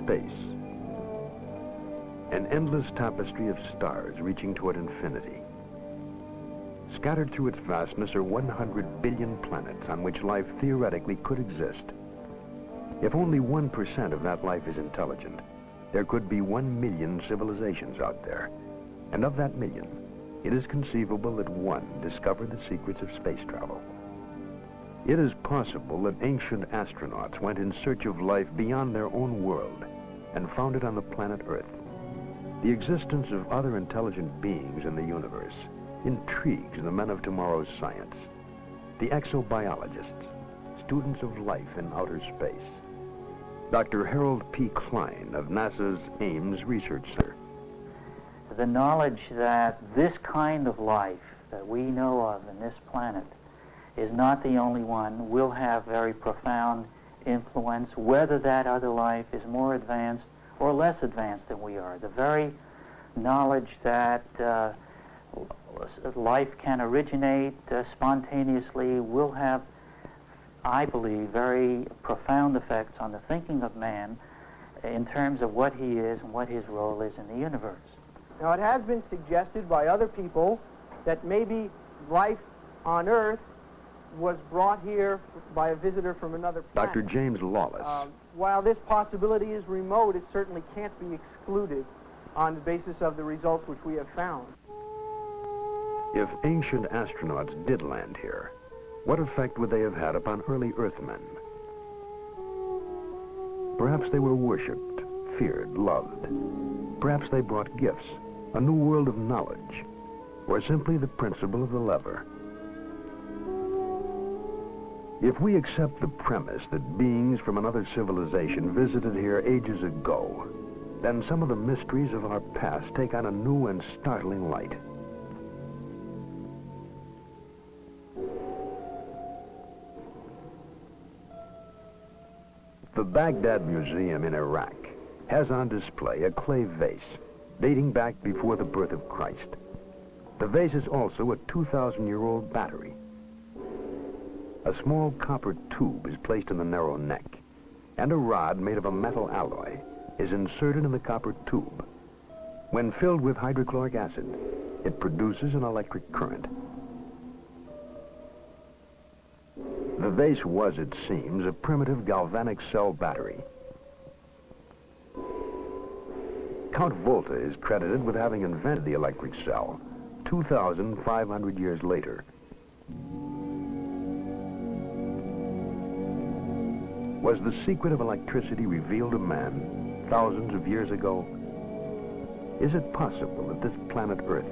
space. An endless tapestry of stars reaching toward infinity. Scattered through its vastness are 100 billion planets on which life theoretically could exist. If only 1% of that life is intelligent, there could be 1 million civilizations out there. And of that million, it is conceivable that one discovered the secrets of space travel. It is possible that ancient astronauts went in search of life beyond their own world and found it on the planet Earth. The existence of other intelligent beings in the universe intrigues the men of tomorrow's science, the exobiologists, students of life in outer space. Dr. Harold P. Klein of NASA's Ames Research Center. The knowledge that this kind of life that we know of in this planet is not the only one will have very profound influence, whether that other life is more advanced or less advanced than we are. The very knowledge that life can originate spontaneously will have, I believe, very profound effects on the thinking of man in terms of what he is and what his role is in the universe. Now, it has been suggested by other people that maybe life on Earth was brought here by a visitor from another planet. Dr. James Lawless. While this possibility is remote, it certainly can't be excluded on the basis of the results which we have found. If ancient astronauts did land here, what effect would they have had upon early Earthmen? Perhaps they were worshipped, feared, loved. Perhaps they brought gifts, a new world of knowledge, or simply the principle of the lever. If we accept the premise that beings from another civilization visited here ages ago, then some of the mysteries of our past take on a new and startling light. The Baghdad Museum in Iraq has on display a clay vase dating back before the birth of Christ. The vase is also a 2,000-year-old battery. A small copper tube is placed in the narrow neck, and a rod made of a metal alloy is inserted in the copper tube. When filled with hydrochloric acid, it produces an electric current. The vase was, it seems, a primitive galvanic cell battery. Count Volta is credited with having invented the electric cell 2,500 years later. Was the secret of electricity revealed to man thousands of years ago? Is it possible that this planet Earth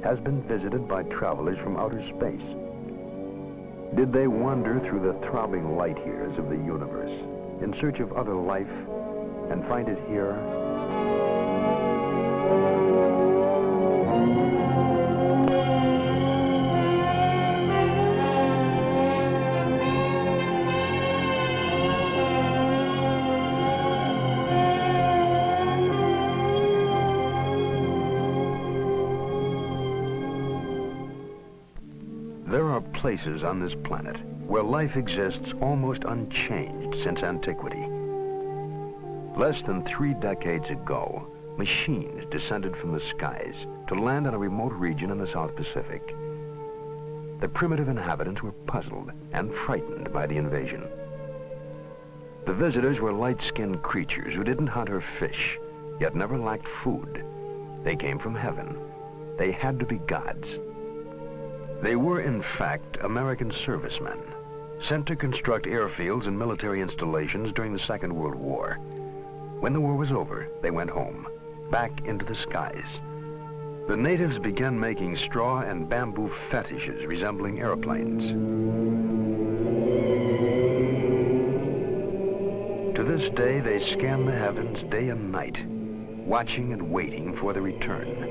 has been visited by travelers from outer space? Did they wander through the throbbing light years of the universe in search of other life and find it here? There are places on this planet where life exists almost unchanged since antiquity. Less than 3 decades ago, machines descended from the skies to land in a remote region in the South Pacific. The primitive inhabitants were puzzled and frightened by the invasion. The visitors were light-skinned creatures who didn't hunt or fish, yet never lacked food. They came from heaven. They had to be gods. They were, in fact, American servicemen, sent to construct airfields and military installations during the Second World War. When the war was over, they went home, back into the skies. The natives began making straw and bamboo fetishes resembling airplanes. To this day, they scan the heavens day and night, watching and waiting for the return.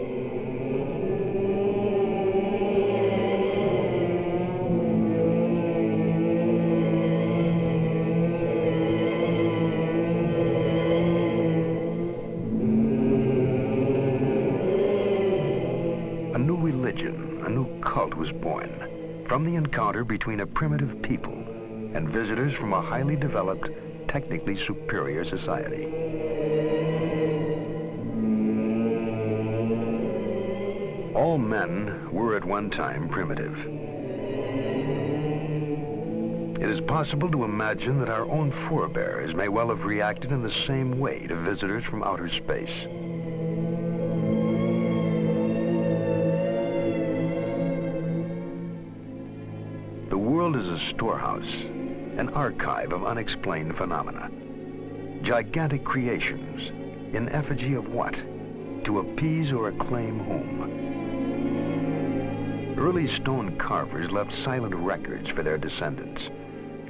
A new cult was born from the encounter between a primitive people and visitors from a highly developed, technically superior society. All men were at one time primitive. It is possible to imagine that our own forebears may well have reacted in the same way to visitors from outer space. The world is a storehouse, an archive of unexplained phenomena. Gigantic creations, in effigy of what? To appease or acclaim whom? Early stone carvers left silent records for their descendants,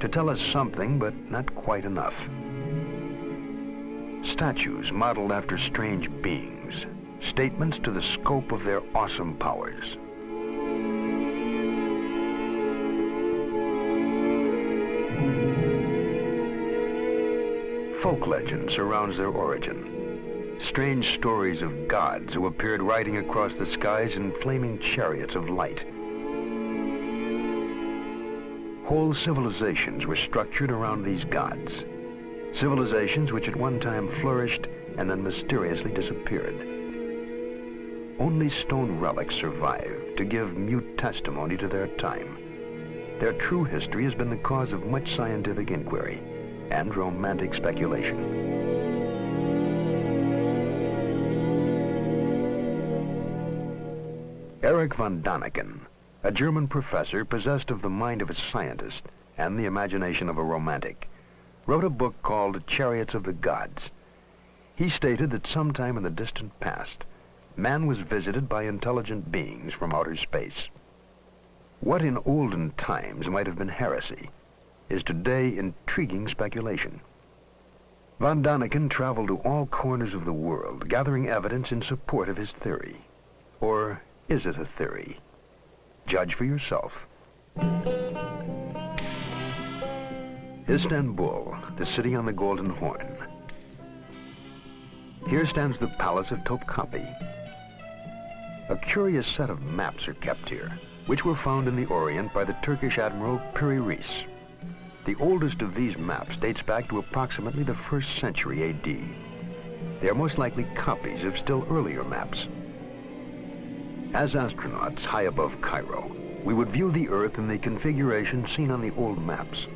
to tell us something, but not quite enough. Statues modeled after strange beings, statements to the scope of their awesome powers. Folk legend surrounds their origin. Strange stories of gods who appeared riding across the skies in flaming chariots of light. Whole civilizations were structured around these gods. Civilizations which at one time flourished and then mysteriously disappeared. Only stone relics survive to give mute testimony to their time. Their true history has been the cause of much scientific inquiry and romantic speculation. Erich von Däniken, a German professor possessed of the mind of a scientist and the imagination of a romantic, wrote a book called Chariots of the Gods. He stated that sometime in the distant past, man was visited by intelligent beings from outer space. What in olden times might have been heresy is today intriguing speculation. Von Däniken traveled to all corners of the world, gathering evidence in support of his theory. Or is it a theory? Judge for yourself. Istanbul, the city on the Golden Horn. Here stands the Palace of Topkapi. A curious set of maps are kept here, which were found in the Orient by the Turkish Admiral Piri Reis. The oldest of these maps dates back to approximately the 1st century AD. They are most likely copies of still earlier maps. As astronauts high above Cairo, we would view the Earth in the configuration seen on the old maps.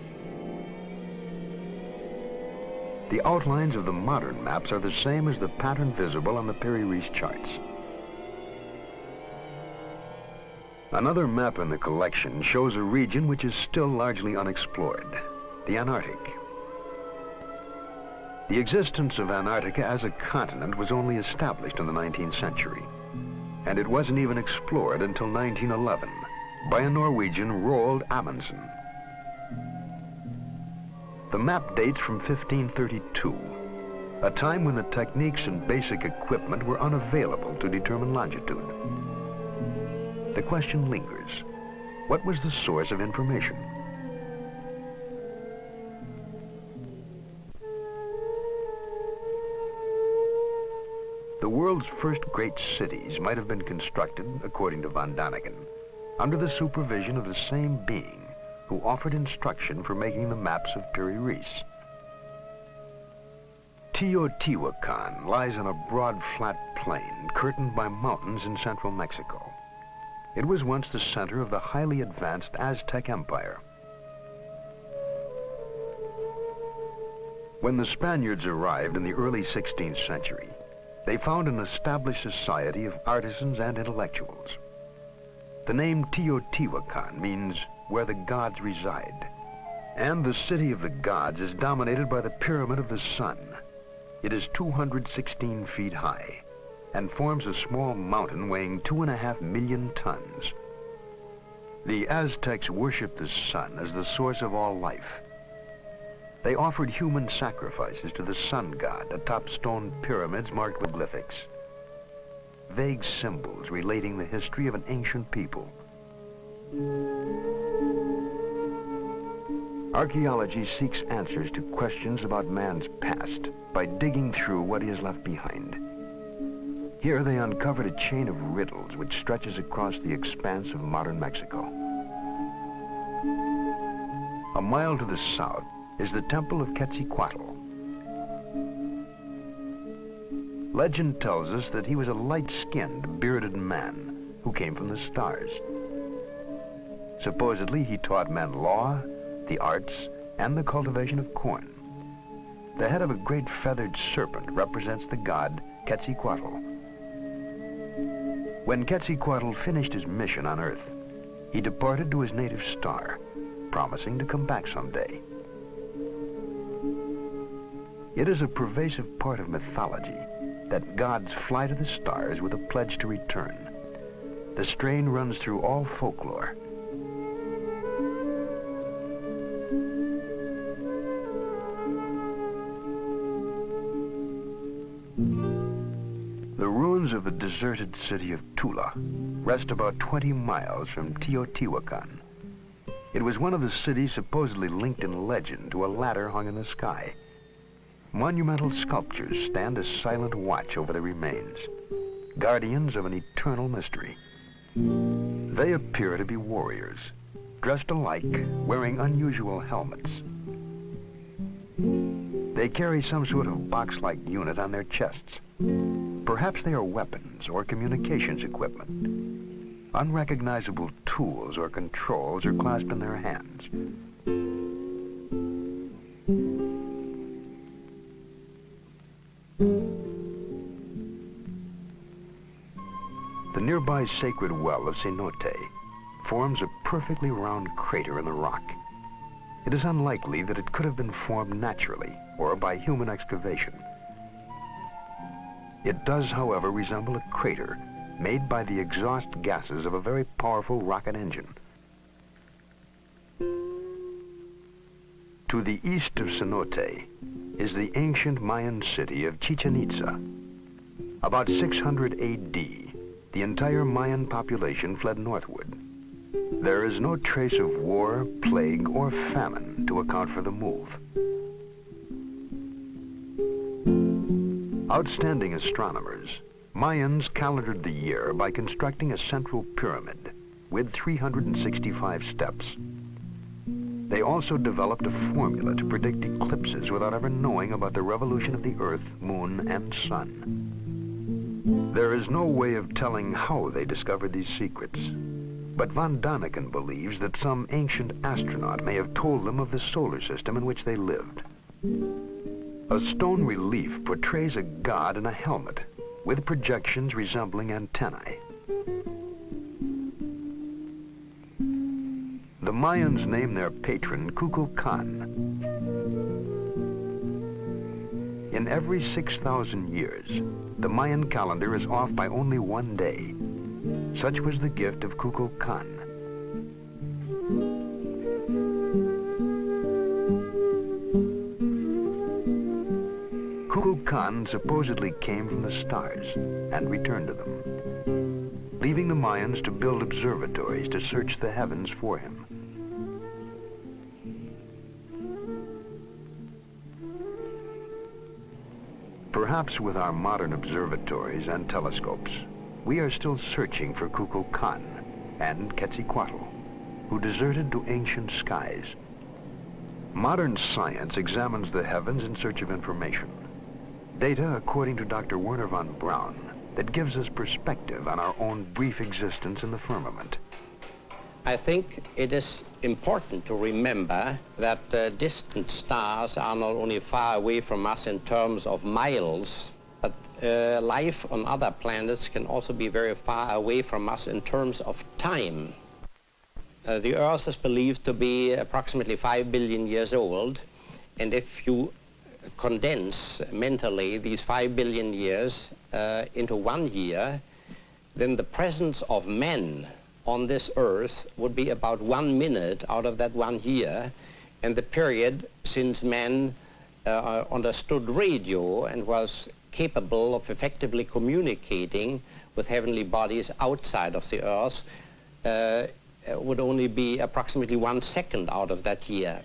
The outlines of the modern maps are the same as the pattern visible on the Piri Reis charts. Another map in the collection shows a region which is still largely unexplored, the Antarctic. The existence of Antarctica as a continent was only established in the 19th century, and it wasn't even explored until 1911 by a Norwegian, Roald Amundsen. The map dates from 1532, a time when the techniques and basic equipment were unavailable to determine longitude. The question lingers. What was the source of information? The world's first great cities might have been constructed, according to von Däniken, under the supervision of the same being who offered instruction for making the maps of Piri Reis. Teotihuacan lies on a broad, flat plain curtained by mountains in central Mexico. It was once the center of the highly advanced Aztec Empire. When the Spaniards arrived in the early 16th century, they found an established society of artisans and intellectuals. The name Teotihuacan means where the gods reside. And the city of the gods is dominated by the Pyramid of the Sun. It is 216 feet high and forms a small mountain weighing 2.5 million tons. The Aztecs worshipped the sun as the source of all life. They offered human sacrifices to the sun god atop stone pyramids marked with glyphics, vague symbols relating the history of an ancient people. Archaeology seeks answers to questions about man's past by digging through what he has left behind. Here they uncovered a chain of riddles which stretches across the expanse of modern Mexico. A mile to the south is the Temple of Quetzalcoatl. Legend tells us that he was a light-skinned, bearded man who who came from the stars. Supposedly, he taught men law, the arts, and the cultivation of corn. The head of a great feathered serpent represents the god Quetzalcoatl. When Quetzalcoatl finished his mission on Earth, he departed to his native star, promising to come back someday. It is a pervasive part of mythology that gods fly to the stars with a pledge to return. The strain runs through all folklore. The ruins of the deserted city of Tula rest about 20 miles from Teotihuacan. It was one of the cities supposedly linked in legend to a ladder hung in the sky. Monumental sculptures stand as silent watch over the remains, guardians of an eternal mystery. They appear to be warriors, dressed alike, wearing unusual helmets. They carry some sort of box-like unit on their chests. Perhaps they are weapons or communications equipment. Unrecognizable tools or controls are clasped in their hands. The nearby sacred well of Cenote forms a perfectly round crater in the rock. It is unlikely that it could have been formed naturally or by human excavation. It does, however, resemble a crater made by the exhaust gases of a very powerful rocket engine. To the east of Cenote is the ancient Mayan city of Chichen Itza. About 600 A.D., the entire Mayan population fled northward. There is no trace of war, plague, or famine to account for the move. Outstanding astronomers, Mayans calendared the year by constructing a central pyramid with 365 steps. They also developed a formula to predict eclipses without ever knowing about the revolution of the Earth, Moon, and Sun. There is no way of telling how they discovered these secrets, but von Daniken believes that some ancient astronaut may have told them of the solar system in which they lived. A stone relief portrays a god in a helmet with projections resembling antennae. The Mayans name their patron Kukulkan. In every 6,000 years, the Mayan calendar is off by only one day. Such was the gift of Kukulkan. Kukulkan supposedly came from the stars and returned to them, leaving the Mayans to build observatories to search the heavens for him. Perhaps with our modern observatories and telescopes, we are still searching for Kukulkan and Quetzalcoatl, who deserted to ancient skies. Modern science examines the heavens in search of information. Data, according to Dr. Werner von Braun, that gives us perspective on our own brief existence in the firmament. I think it is important to remember that distant stars are not only far away from us in terms of miles, but life on other planets can also be very far away from us in terms of time. The Earth is believed to be approximately 5 billion years old, and if you condense mentally these 5 billion years into 1 year, then the presence of men on this Earth would be about 1 minute out of that 1 year, and the period since man understood radio and was capable of effectively communicating with heavenly bodies outside of the Earth would only be approximately 1 second out of that year.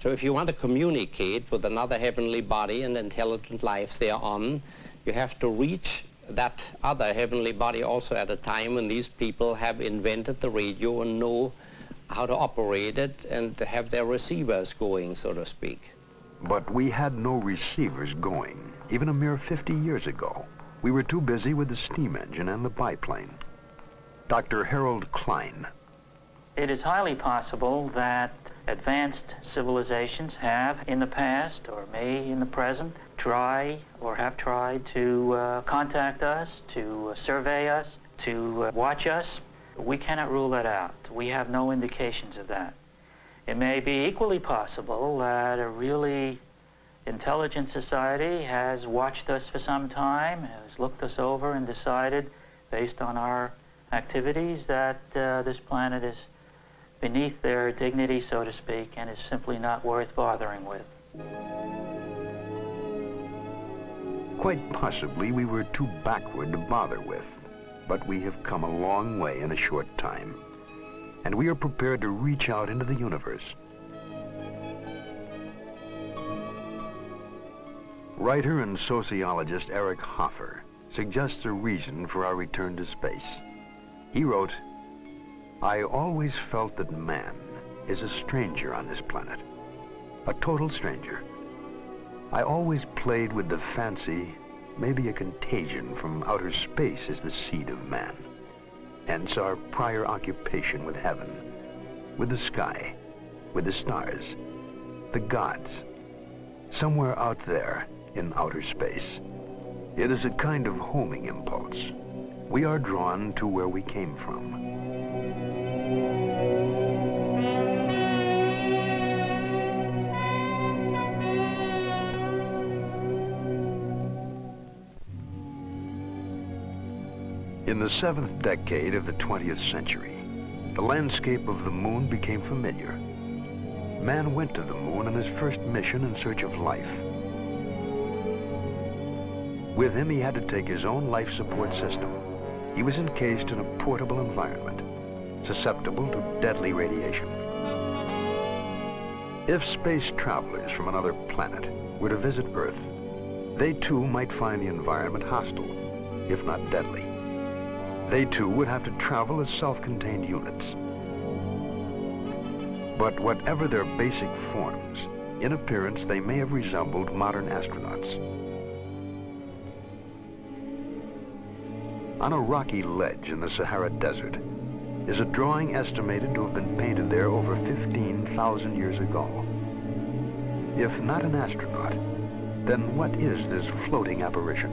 So if you want to communicate with another heavenly body and intelligent life thereon, you have to reach that other heavenly body also at a time when these people have invented the radio and know how to operate it and have their receivers going, so to speak. But we had no receivers going, even a mere 50 years ago. We were too busy with the steam engine and the biplane. Dr. Harold Klein. It is highly possible that advanced civilizations have in the past, or may in the present, try or have tried to contact us, to survey us, to watch us. We cannot rule that out. We have no indications of that. It may be equally possible that a really intelligent society has watched us for some time, has looked us over and decided, based on our activities, that this planet is beneath their dignity, so to speak, and is simply not worth bothering with. Quite possibly we were too backward to bother with, but we have come a long way in a short time, and we are prepared to reach out into the universe. Writer and sociologist Eric Hoffer suggests a reason for our return to space. He wrote, "I always felt that man is a stranger on this planet, a total stranger. I always played with the fancy, maybe a contagion from outer space is the seed of man. Hence our prior occupation with heaven, with the sky, with the stars, the gods, somewhere out there in outer space. It is a kind of homing impulse. We are drawn to where we came from." In the 7th decade of the 20th century, the landscape of the moon became familiar. Man went to the moon on his first mission in search of life. With him, he had to take his own life support system. He was encased in a portable environment, susceptible to deadly radiation. If space travelers from another planet were to visit Earth, they too might find the environment hostile, if not deadly. They too would have to travel as self-contained units. But whatever their basic forms, in appearance they may have resembled modern astronauts. On a rocky ledge in the Sahara Desert is a drawing estimated to have been painted there over 15,000 years ago. If not an astronaut, then what is this floating apparition?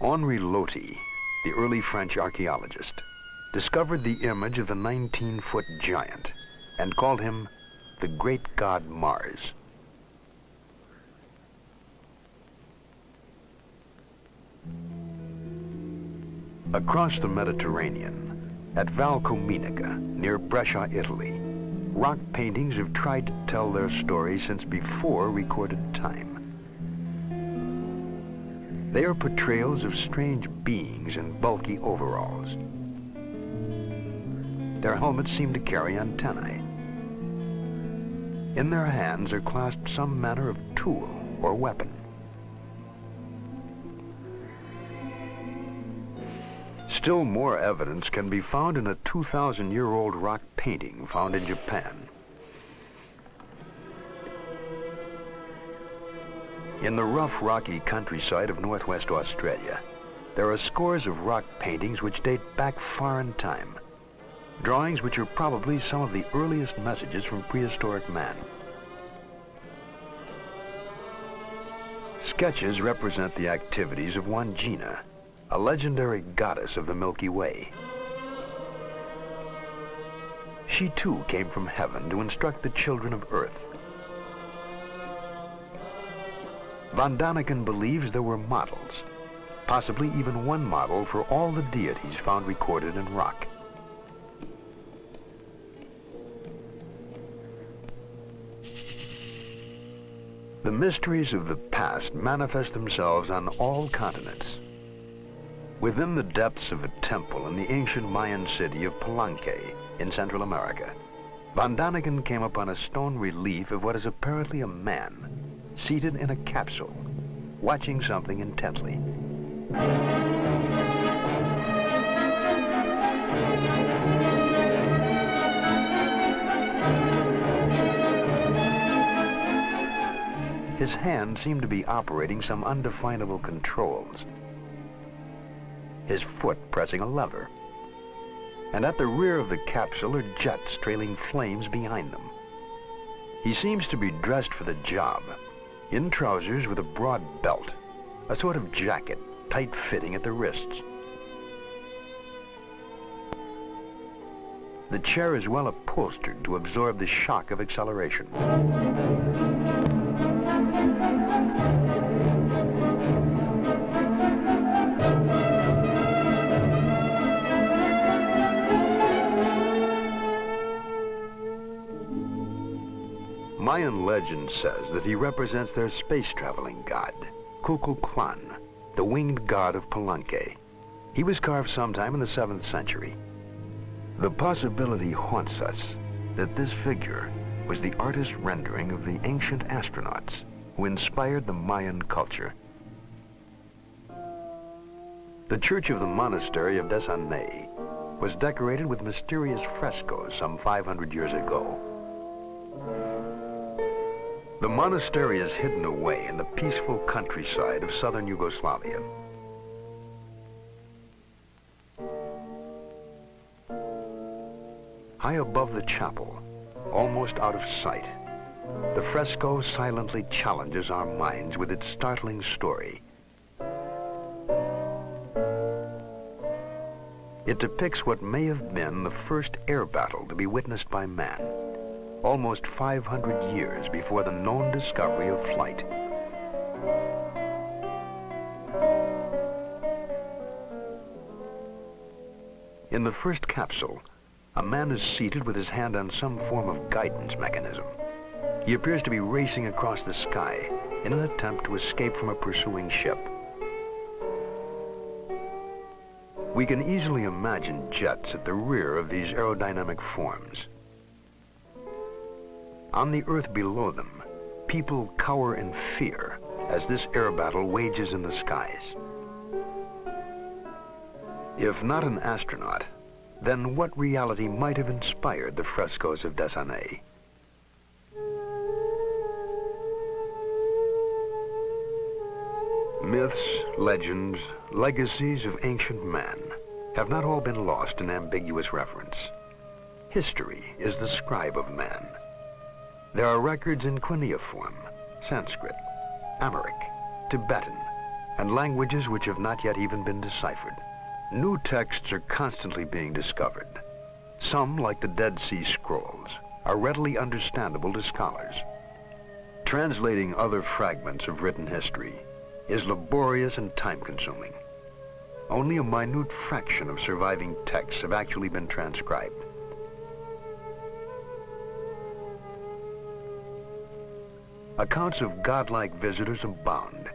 Henri Loti, the early French archaeologist, discovered the image of a 19-foot giant and called him the great god Mars. Across the Mediterranean, at Valcominica, near Brescia, Italy, rock paintings have tried to tell their story since before recorded time. They are portrayals of strange beings in bulky overalls. Their helmets seem to carry antennae. In their hands are clasped some manner of tool or weapon. Still more evidence can be found in a 2,000-year-old rock painting found in Japan. In the rough, rocky countryside of northwest Australia, there are scores of rock paintings which date back far in time. Drawings which are probably some of the earliest messages from prehistoric man. Sketches represent the activities of Wandjina, a legendary goddess of the Milky Way. She too came from heaven to instruct the children of Earth. Von Daniken believes there were models, possibly even one model for all the deities found recorded in rock. The mysteries of the past manifest themselves on all continents. Within the depths of a temple in the ancient Mayan city of Palenque in Central America, Von Daniken came upon a stone relief of what is apparently a man, seated in a capsule, watching something intently. His hand seemed to be operating some undefinable controls. His foot pressing a lever. And at the rear of the capsule are jets trailing flames behind them. He seems to be dressed for the job, in trousers with a broad belt, a sort of jacket, tight-fitting at the wrists. The chair is well upholstered to absorb the shock of acceleration. Mayan legend says that he represents their space-traveling god, Kukulkan, the winged god of Palenque. He was carved sometime in the 7th century. The possibility haunts us that this figure was the artist's rendering of the ancient astronauts who inspired the Mayan culture. The church of the monastery of Desanay was decorated with mysterious frescoes some 500 years ago. The monastery is hidden away in the peaceful countryside of southern Yugoslavia. High above the chapel, almost out of sight, the fresco silently challenges our minds with its startling story. It depicts what may have been the first air battle to be witnessed by man, almost 500 years before the known discovery of flight. In the first capsule, a man is seated with his hand on some form of guidance mechanism. He appears to be racing across the sky in an attempt to escape from a pursuing ship. We can easily imagine jets at the rear of these aerodynamic forms. On the earth below them, people cower in fear as this air battle wages in the skies. If not an astronaut, then what reality might have inspired the frescoes of Desanay? Myths, legends, legacies of ancient man have not all been lost in ambiguous reference. History is the scribe of man. There are records in cuneiform, Sanskrit, Amharic, Tibetan, and languages which have not yet even been deciphered. New texts are constantly being discovered. Some, like the Dead Sea Scrolls, are readily understandable to scholars. Translating other fragments of written history is laborious and time-consuming. Only a minute fraction of surviving texts have actually been transcribed. Accounts of godlike visitors abound.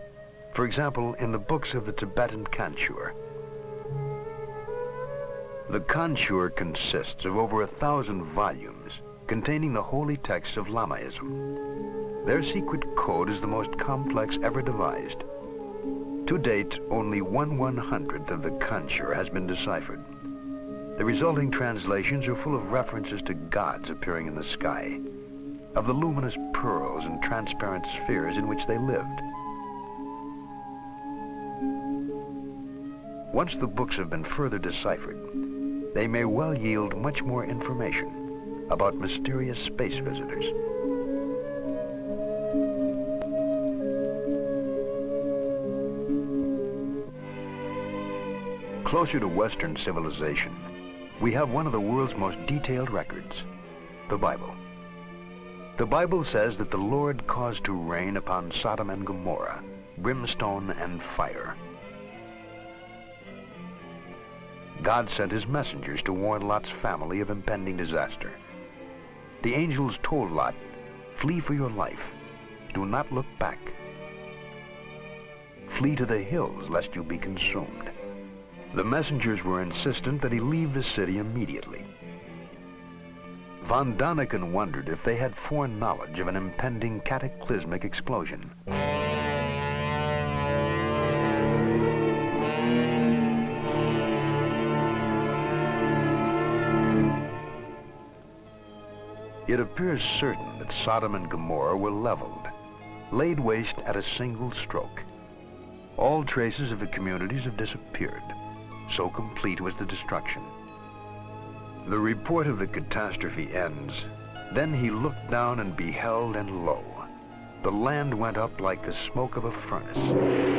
For example, in the books of the Tibetan Kanchur. The Kanchur consists of over 1,000 volumes containing the holy texts of Lamaism. Their secret code is the most complex ever devised. To date, only 1/100th of the Kanchur has been deciphered. The resulting translations are full of references to gods appearing in the sky, of the luminous pearls and transparent spheres in which they lived. Once the books have been further deciphered, they may well yield much more information about mysterious space visitors. Closer to Western civilization, we have one of the world's most detailed records, the Bible. The Bible says that the Lord caused to rain upon Sodom and Gomorrah brimstone and fire. God sent his messengers to warn Lot's family of impending disaster. The angels told Lot, "Flee for your life. Do not look back. Flee to the hills lest you be consumed." The messengers were insistent that he leave the city immediately. Von Daniken wondered if they had foreknowledge of an impending cataclysmic explosion. It appears certain that Sodom and Gomorrah were leveled, laid waste at a single stroke. All traces of the communities have disappeared. So complete was the destruction. The report of the catastrophe ends. Then he looked down and beheld, and lo, the land went up like the smoke of a furnace.